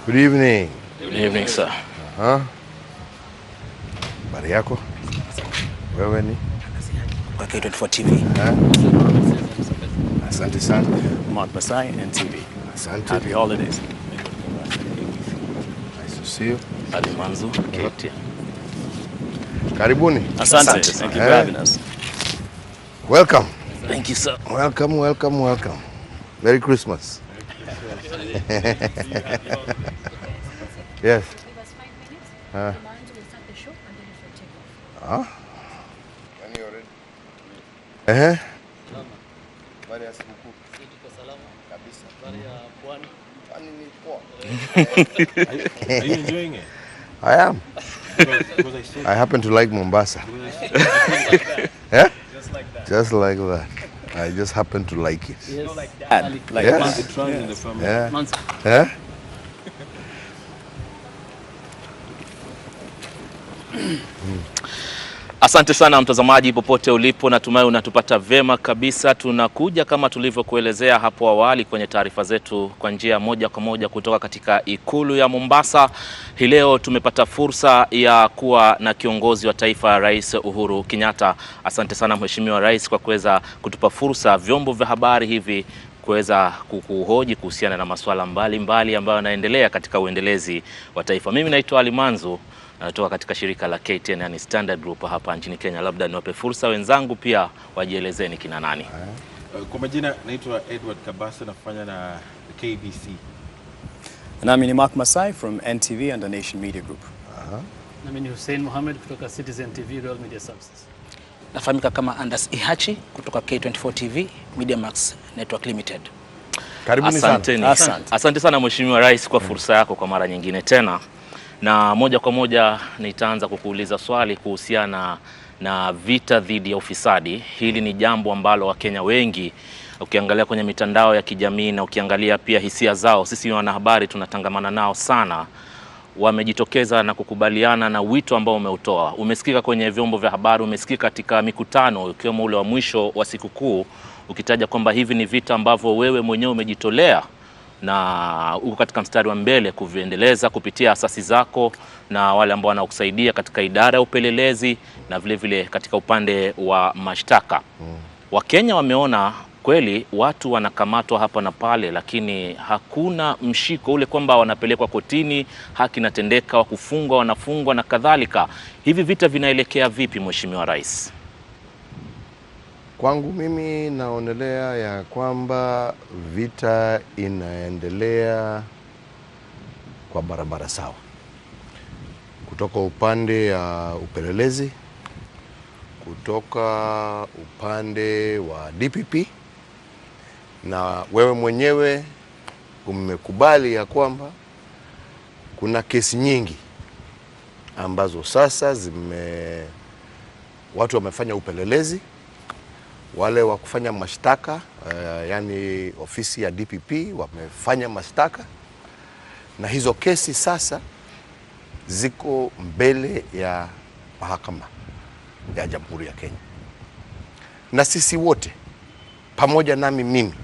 Good evening. Good evening, sir. Habari yako? Wewe ni? Kwa K24 TV. Asante sana. Mark Masai, NTV. Asante. Happy holidays. Nice to see you. Ali Manzu, KT. Karibuni. Asante. Thank you for having us. Welcome. Thank you, sir. Welcome. Merry Christmas. Yes. Give us 5 minutes. The band will start the show and then it will take off. When you ready? Habari ya sikukuu. Kabisa. Habari ya pwani. Pwani ni poa. Are you enjoying it? I am. I happen to like Mombasa. Yeah? Just like that. I just happen to like it. Yes. Like Yes. it runs in the family. Yeah. Yeah? Asante sana mtazamaji popote ulipo, natumai unatupata vema kabisa. Tunakuja kama tulivyokuelezea hapo awali kwenye taarifa zetu kwa njia moja kwa moja kutoka katika ikulu ya Mombasa. Hii leo tumepata fursa ya kuwa na kiongozi wa taifa, Rais Uhuru Kenyatta. Asante sana Mheshimiwa Rais kwa kuweza kutupa fursa vyombo vya habari hivi kuweza kukuhoji kuhusiana na masuala mbalimbali ambayo yanaendelea katika uendelezi wa taifa. Mimi naitwa Ali Manzu, natoka katika shirika la KTN, yani Standard Group hapa nchini Kenya. Labda niwape fursa wenzangu pia wajielezeni kina nani. Kwa majina naitwa Edward Kabasa, nafanya na KBC. Nami ni Mark Masai from NTV and the Nation Media Group. Nami ni Hussein Mohamed kutoka Citizen TV Royal Media Services. Nafahamika kama Anders Ihachi kutoka K24 TV Media Max Network Limited. Karibuni sana. Asante sana Mheshimiwa Rais kwa fursa yako kwa mara nyingine tena. Na moja kwa moja nitaanza kukuuliza swali kuhusiana na vita dhidi ya ufisadi. Hili ni jambo ambalo Wakenya wengi, ukiangalia kwenye mitandao ya kijamii na ukiangalia pia hisia zao, sisi wanahabari tunatangamana nao sana, wamejitokeza na kukubaliana na wito ambao umeutoa. Umesikika kwenye vyombo vya habari, umesikika katika mikutano ikiwemo ule wa mwisho wa sikukuu, ukitaja kwamba hivi ni vita ambavyo wewe mwenyewe umejitolea na uko katika mstari wa mbele kuviendeleza kupitia asasi zako na wale ambao wanakusaidia katika idara ya upelelezi na vile vile katika upande wa mashtaka. Wakenya wameona kweli watu wanakamatwa hapa na pale, lakini hakuna mshiko ule kwamba wanapelekwa kotini, haki inatendeka, wakufungwa wanafungwa na kadhalika. Hivi vita vinaelekea vipi Mheshimiwa Rais? Kwangu mimi naonelea ya kwamba vita inaendelea kwa barabara sawa. Kutoka upande ya upelelezi, kutoka upande wa DPP, na wewe mwenyewe umekubali ya kwamba kuna kesi nyingi ambazo sasa watu wamefanya upelelezi, wale wa kufanya mashtaka yani ofisi ya DPP wamefanya mashtaka, na hizo kesi sasa ziko mbele ya mahakama ya Jamhuri ya Kenya. Na sisi wote pamoja nami mimi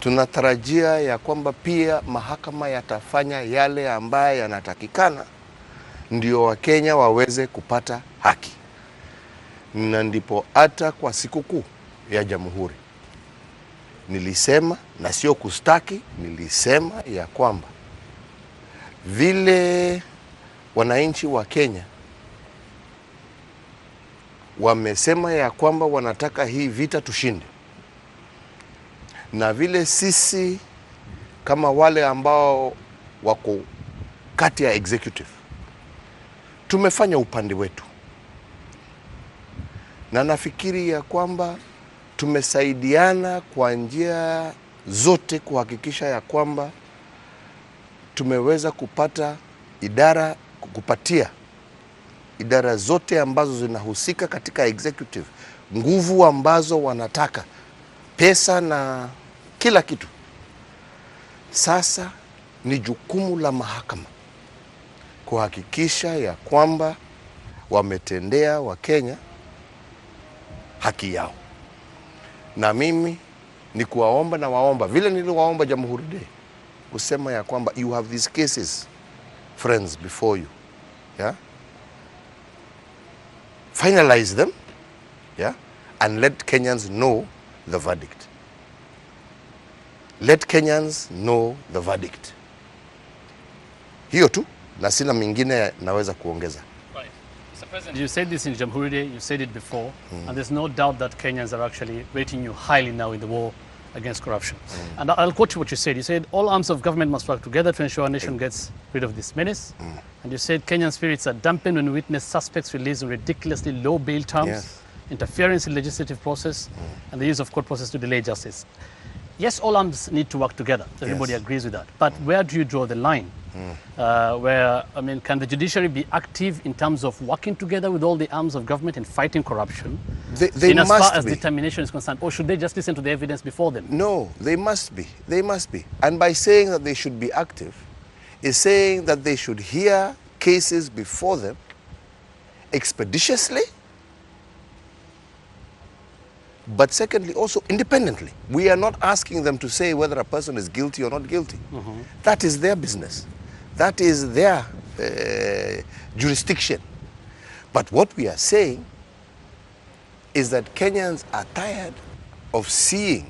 tunatarajia ya kwamba pia mahakama yatafanya yale ambaye yanatakikana ndio Wakenya waweze kupata haki. Na ndipo hata kwa sikukuu ya Jamhuri nilisema, na sio kustaki, nilisema ya kwamba vile wananchi wa Kenya wamesema ya kwamba wanataka hii vita tushinde, na vile sisi kama wale ambao wako kati ya executive tumefanya upande wetu, na nafikiri ya kwamba tumesaidiana kwa njia zote kuhakikisha ya kwamba tumeweza kupatia idara zote ambazo zinahusika katika executive nguvu ambazo wanataka, pesa na kila kitu. Sasa ni jukumu la mahakama kuhakikisha ya kwamba wametendea Wakenya haki yao. Na mimi ni kuwaomba na waomba vile niliwaomba Jamhuri Day kusema ya kwamba you have these cases, friends, before you. Yeah? Finalize them, yeah? And let Kenyans know the verdict. Let Kenyans know the verdict. Hiyo tu, na sina mingine naweza kuongeza. Mr. President, you said this in Jamhuri Day, you said it before, and there's no doubt that Kenyans are actually rating you highly now in the war against corruption. And I'll quote you what you said. You said, all arms of government must work together to ensure our nation gets rid of this menace. And you said, Kenyan spirits are dampened when we witness suspects released on ridiculously low bail terms, Yes. interference in legislative process, and the use of court process to delay justice. Yes, all arms need to work together. So everybody Yes. agrees with that. But where do you draw the line? Where, I mean, can the judiciary be active in terms of working together with all the arms of government in fighting corruption? They in as must far as be. determination is concerned, or should they just listen to the evidence before them? No, they must be. They must be. And by saying that they should be active, is saying that they should hear cases before them expeditiously, but secondly, also independently. We are not asking them to say whether a person is guilty or not guilty. That is their business. That is their jurisdiction. But what we are saying is that Kenyans are tired of seeing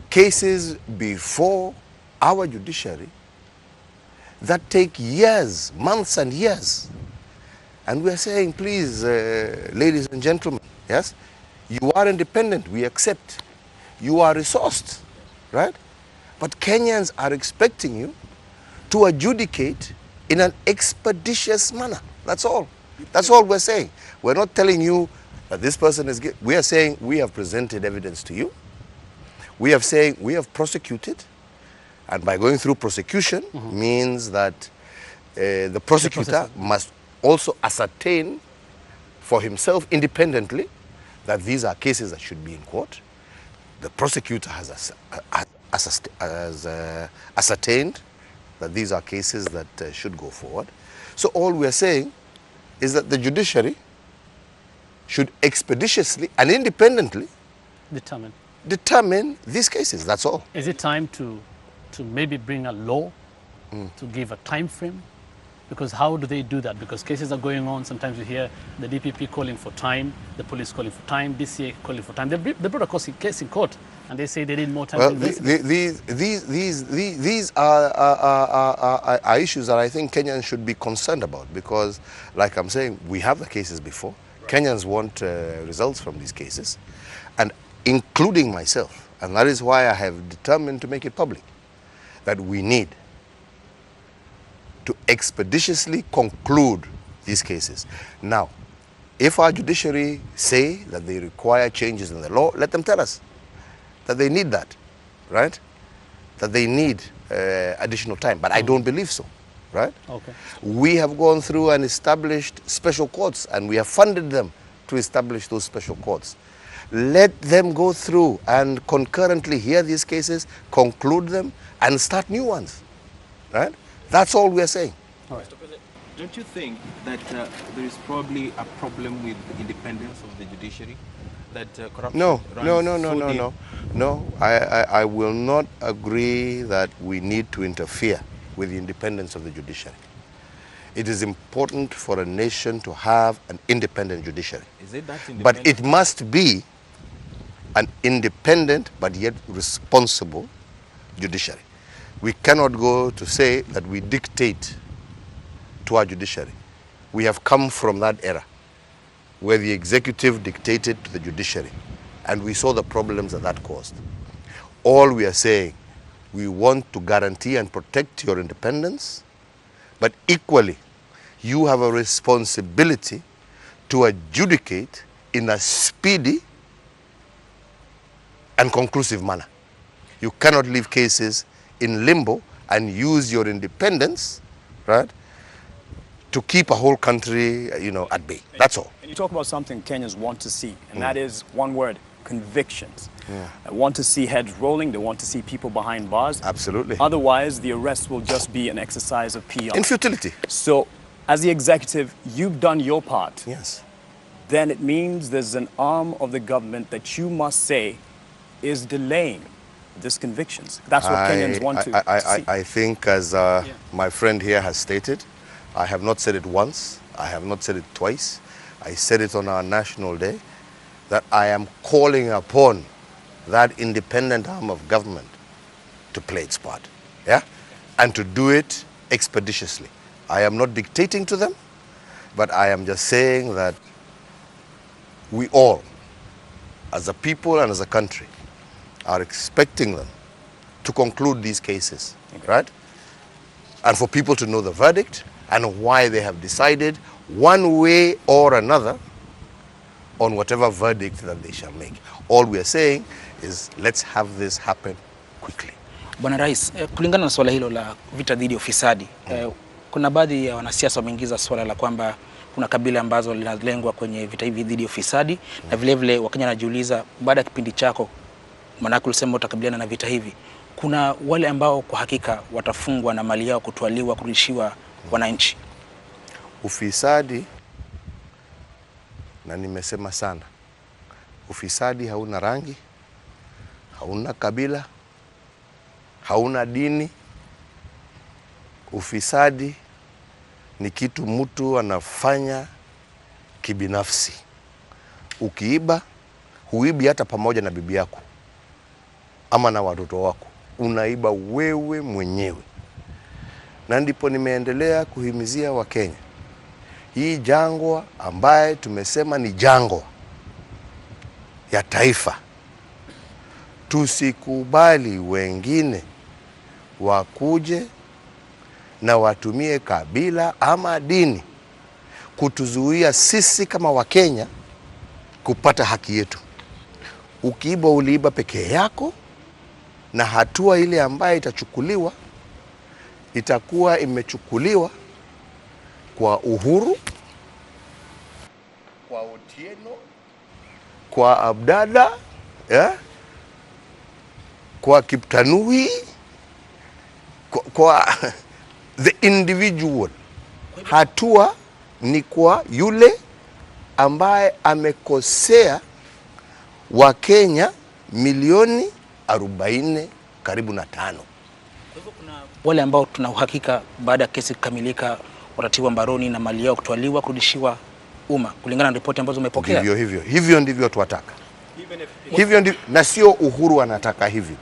cases before our judiciary that take years, months and years. And we are saying, please, ladies and gentlemen, yes, you are independent, we accept. You are resourced, right? But Kenyans are expecting you to adjudicate in an expeditious manner. That's all. That's all we're saying. We're not telling you that this person is guilty. We are saying we have presented evidence to you. We have saying we have prosecuted. And by going through prosecution means that the prosecutor must also ascertain for himself independently that these are cases that should be in court. The prosecutor has ascertained that these are cases that should go forward. So all we are saying is that the judiciary should expeditiously and independently determine these cases. That's all. Is it time to maybe bring a law to give a time frame? Because how do they do that? Because cases are going on. Sometimes you hear the DPP calling for time, the police calling for time, DCA calling for time. They brought a case in court and they say they need more time. Well, to investigate. these are issues that I think Kenyans should be concerned about, because, like I'm saying, we have the cases before. Kenyans want results from these cases, and including myself. And that is why I have determined to make it public, that we need to expeditiously conclude these cases. Now, if our judiciary say that they require changes in the law, let them tell us that they need that, right? That they need additional time. But I don't believe so, right? Okay. We have gone through and established special courts, and we have funded them to establish those special courts. Let them go through and concurrently hear these cases, conclude them, and start new ones, right? That's all we are saying. Mr. President, don't you think that there is probably a problem with the independence of the judiciary? That corruption No. I will not agree that we need to interfere with the independence of the judiciary. It is important for a nation to have an independent judiciary. Is it that independent? But it must be an independent but yet responsible judiciary. We cannot go to say that we dictate to our judiciary. We have come from that era where the executive dictated to the judiciary, and we saw the problems that caused. All we are saying, we want to guarantee and protect your independence, but equally, you have a responsibility to adjudicate in a speedy and conclusive manner. You cannot leave cases in limbo and use your independence, right, to keep a whole country, at bay. That's all. And you talk about something Kenyans want to see, and that is one word: convictions. They want to see heads rolling. They want to see people behind bars. Absolutely. Otherwise, the arrest will just be an exercise of PR. In futility. So, as the executive, you've done your part. Yes. Then it means there's an arm of the government that you must say is delaying these convictions. That's what Kenyans want to see. I think, as my friend here has stated, I have not said it once, I have not said it twice, I said it on our National Day, that I am calling upon that independent arm of government to play its part, yeah? And to do it expeditiously. I am not dictating to them, but I am just saying that we all, as a people and as a country, are expecting them to conclude these cases, right? And for people to know the verdict and why they have decided one way or another on whatever verdict that they shall make. All we are saying is let's have this happen quickly. Bwana Rais, kulingana na swala hilo la vita dhidi ya ufisadi, kuna baadhi ya wanasiasa wameingiza swala la kwamba kuna kabila ambazo linalengwa kwenye vita hivi dhidi ya ufisadi, na vile vile Wakenya wanajiuliza baada ya kipindi chako, manake ulisema utakabiliana na vita hivi, kuna wale ambao kwa hakika watafungwa na mali yao kutwaliwa, kurudishiwa wananchi. Ufisadi, na nimesema sana, ufisadi hauna rangi, hauna kabila, hauna dini. Ufisadi ni kitu mtu anafanya kibinafsi. Ukiiba, huibi hata pamoja na bibi yako ama na watoto wako, unaiba wewe mwenyewe. Na ndipo nimeendelea kuhimizia Wakenya, hii jangwa ambaye tumesema ni jangwa ya taifa, tusikubali wengine wakuje na watumie kabila ama dini kutuzuia sisi kama Wakenya kupata haki yetu. Ukiiba, uliiba peke yako, na hatua ile ambaye itachukuliwa itakuwa imechukuliwa kwa Uhuru, kwa Otieno, kwa Abdalla, kwa Kiptanui, kwa the individual. Hatua ni kwa yule ambaye amekosea Wakenya milioni 40 karibu na 5. Kwa hivyo kuna wale ambao tuna uhakika baada ya kesi kukamilika watatiwa mbaroni na mali yao kutwaliwa, kurudishiwa umma, kulingana na ripoti ambazo umepokea. Hivyo ndivyo tuwataka. Hivyo ndivyo, na sio Uhuru anataka hivyo.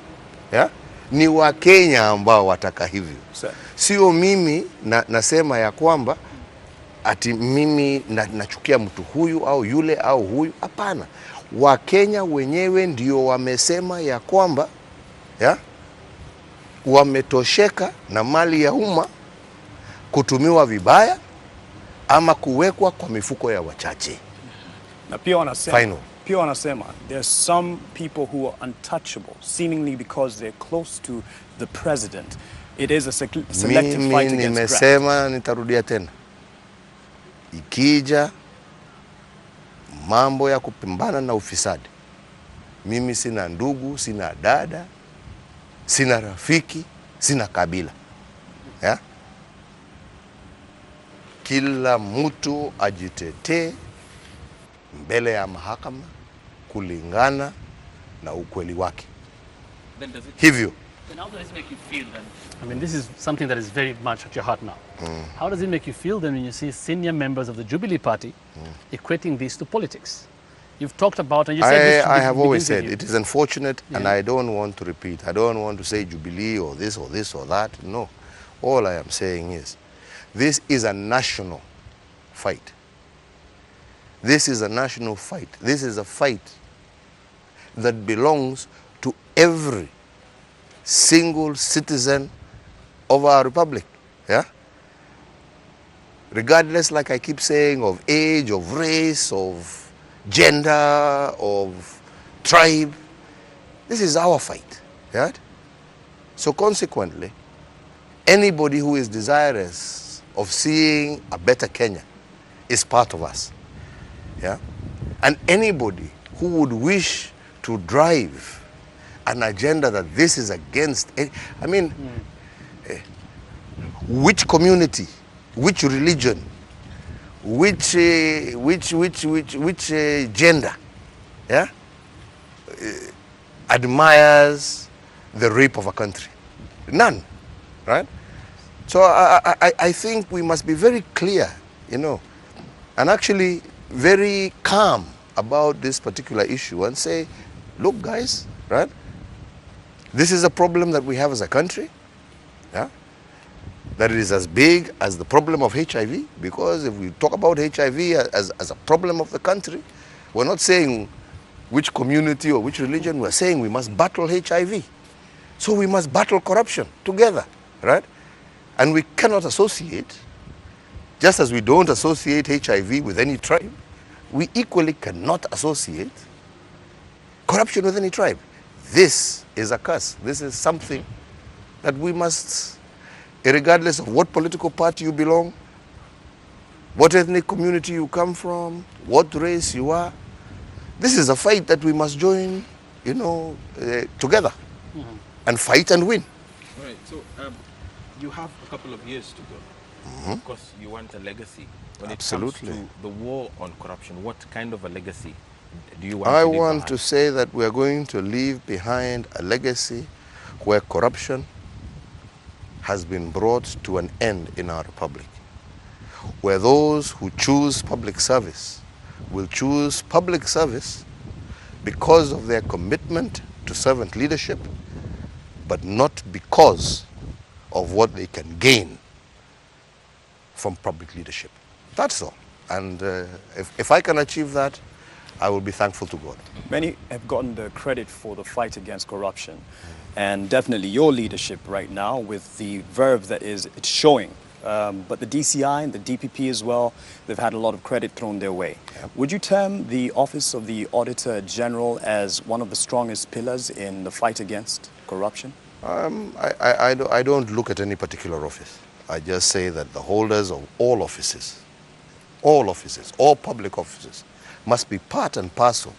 Yeah? Ni Wakenya ambao wataka hivyo. Sio mimi nasema ya kwamba ati mimi nachukia mtu huyu au yule au huyu. Hapana. Wakenya wenyewe ndio wamesema ya kwamba wametosheka na mali ya umma kutumiwa vibaya ama kuwekwa kwa mifuko ya wachache. Na pia wanasema there's some people who are untouchable seemingly because they're close to the president. It is a selective fight against graft. Nimesema, nitarudia tena, ikija mambo ya kupambana na ufisadi, mimi sina ndugu, sina dada, sina rafiki, sina kabila. Yeah? Kila mtu ajitetee mbele ya mahakama kulingana na ukweli wake. Hivyo. Then how does it make you feel then? I mean, this is something that is very much at your heart now. How does it make you feel then when you see senior members of the Jubilee Party equating this to politics? You've talked about, and you said this I have always said it is unfortunate, and I don't want to repeat. I don't want to say Jubilee or this or this or that. No. All I am saying is this is a national fight. This is a national fight. This is a fight that belongs to every single citizen of our republic. Yeah? Regardless, like I keep saying, of age, of race, of gender, of tribe. This is our fight. Yeah? So consequently, anybody who is desirous of seeing a better Kenya is part of us. Yeah? And anybody who would wish to drive an agenda that this is against, I mean, which community, which religion, which gender, yeah, admires the rape of a country. None, right? So I think we must be very clear, you know, and actually very calm about this particular issue and say, look guys, right? This is a problem that we have as a country, yeah? That it is as big as the problem of HIV, because if we talk about HIV as a problem of the country, we're not saying which community or which religion, we're saying we must battle HIV. So we must battle corruption together, right? And we cannot associate, just as we don't associate HIV with any tribe, we equally cannot associate corruption with any tribe. This is a curse. This is something that we must, regardless of what political party you belong, what ethnic community you come from, what race you are, this is a fight that we must join, you know, together and fight and win. All right, so you have a couple of years to go. Of course, you want a legacy. When it comes to the war on corruption, what kind of a legacy do you want to leave behind? I want to say that we are going to leave behind a legacy where corruption has been brought to an end in our republic, where those who choose public service will choose public service because of their commitment to servant leadership, but not because of what they can gain from public leadership. That's all. And if I can achieve that, I will be thankful to God. Many have gotten the credit for the fight against corruption. And definitely your leadership right now with the verve that it's showing. But the DCI and the DPP as well, they've had a lot of credit thrown their way. Yeah. Would you term the Office of the Auditor General as one of the strongest pillars in the fight against corruption? I don't look at any particular office. I just say that the holders of all offices, all public offices, must be part and parcel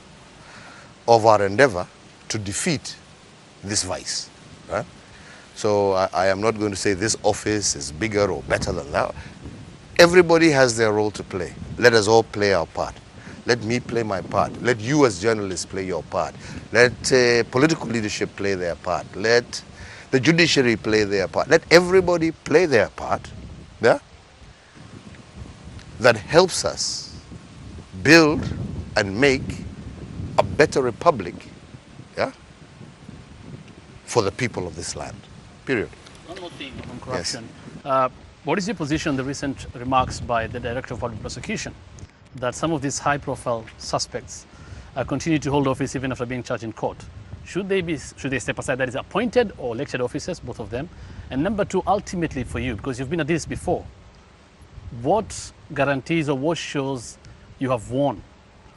of our endeavor to defeat this vice. Right? So I am not going to say this office is bigger or better than that. Everybody has their role to play. Let us all play our part. Let me play my part. Let you as journalists play your part. Let political leadership play their part. Let the judiciary play their part. Let everybody play their part, yeah? That helps us build and make a better republic, yeah, for the people of this land, period. One more thing on corruption. Yes. What is your position on the recent remarks by the Director of Public Prosecution that some of these high-profile suspects continue to hold office even after being charged in court? Should they step aside, that is appointed or elected officers, both of them? And number two, ultimately for you, because you've been at this before, what guarantees or what shows you have won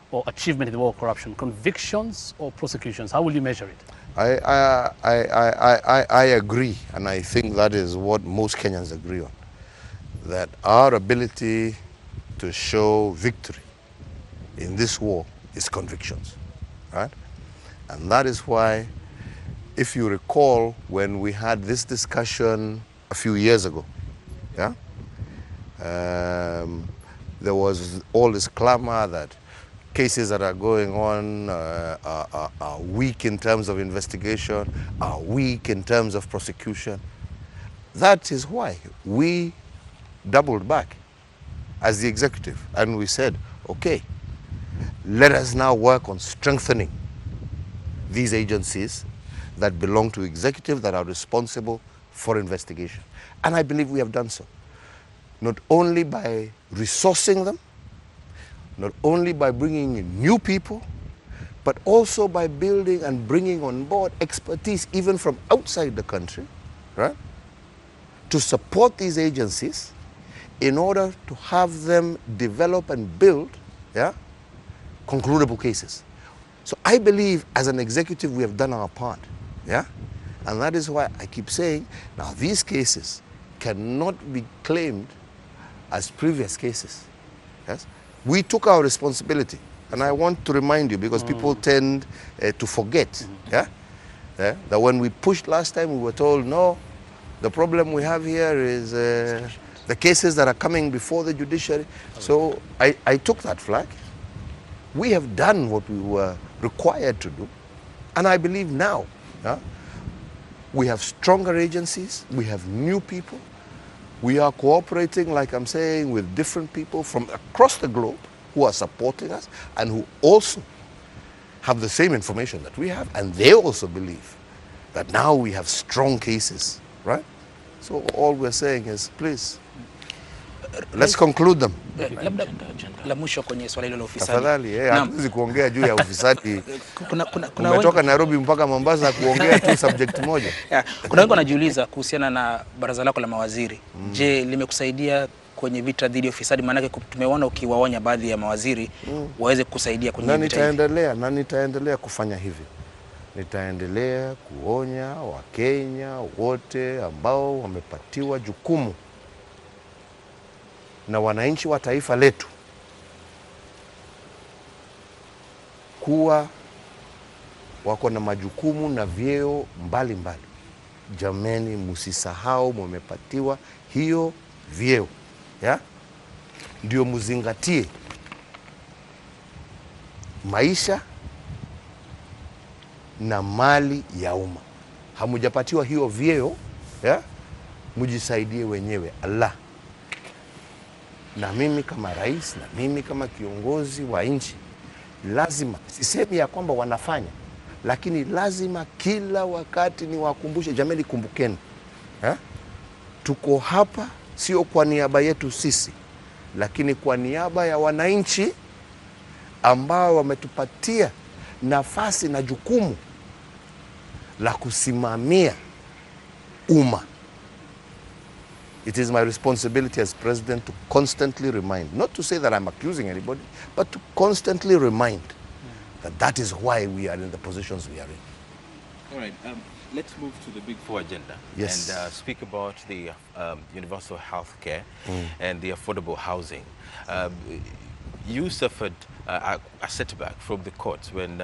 or achievement in the war of corruption? Convictions or prosecutions? How will you measure it? I agree, and I think that is what most Kenyans agree on, that our ability to show victory in this war is convictions, right? And that is why, if you recall, when we had this discussion a few years ago, yeah, there was all this clamor that cases that are going on are weak in terms of investigation, are weak in terms of prosecution. That is why we doubled back as the executive and we said, okay, let us now work on strengthening these agencies that belong to executive, that are responsible for investigation. And I believe we have done so. Not only by resourcing them, not only by bringing in new people, but also by building and bringing on board expertise even from outside the country, right? To support these agencies in order to have them develop and build, yeah, concludable cases. So I believe as an executive we have done our part, yeah? And that is why I keep saying, now these cases cannot be claimed as previous cases, yes? We took our responsibility, and I want to remind you, because people tend to forget, yeah? Yeah? That when we pushed last time we were told, no, the problem we have here is the cases that are coming before the judiciary. So I took that flag. We have done what we were required to do. And I believe now, yeah, We have stronger agencies. We have new people. We are cooperating, like I'm saying, with different people from across the globe who are supporting us and who also have the same information that we have, and they also believe that now we have strong cases, right? So all we're saying is, please, let's conclude them. Labda la mwisho kwenye swala hilo la ufisadi. Tafadhali, hatuwezi kuongea juu ya ufisadi. Umetoka Nairobi mpaka Mombasa kuongea tu subject moja. Kuna wengi wanajiuliza kuhusiana na baraza lako la mawaziri. Je, limekusaidia kwenye vita dhidi ya ufisadi? Maana tumeona ukiwaonya baadhi ya mawaziri waweze kusaidia kwenye vita hivi. Na nitaendelea kufanya hivyo. Nitaendelea kuonya Wakenya wote ambao wamepatiwa jukumu na wananchi wa taifa letu kuwa wako na majukumu na vyeo mbalimbali. Jameni, msisahau mmepatiwa hiyo vyeo, ya? Ndio muzingatie maisha na mali ya umma. Hamujapatiwa hiyo vyeo, ya? Mujisaidie wenyewe. Allah. Na mimi kama rais, na mimi kama kiongozi wa nchi, lazima, sisemi ya kwamba wanafanya, lakini lazima kila wakati ni wakumbushe, jamani, kumbukeni, tuko hapa sio kwa niaba yetu sisi, lakini kwa niaba ya wananchi ambao wametupatia nafasi na jukumu la kusimamia umma. It is my responsibility as president to constantly remind, not to say that I'm accusing anybody, but to constantly remind that that is why we are in the positions we are in. All right, let's move to the Big Four agenda. Yes. And speak about the universal health care and the affordable housing. You suffered a setback from the courts when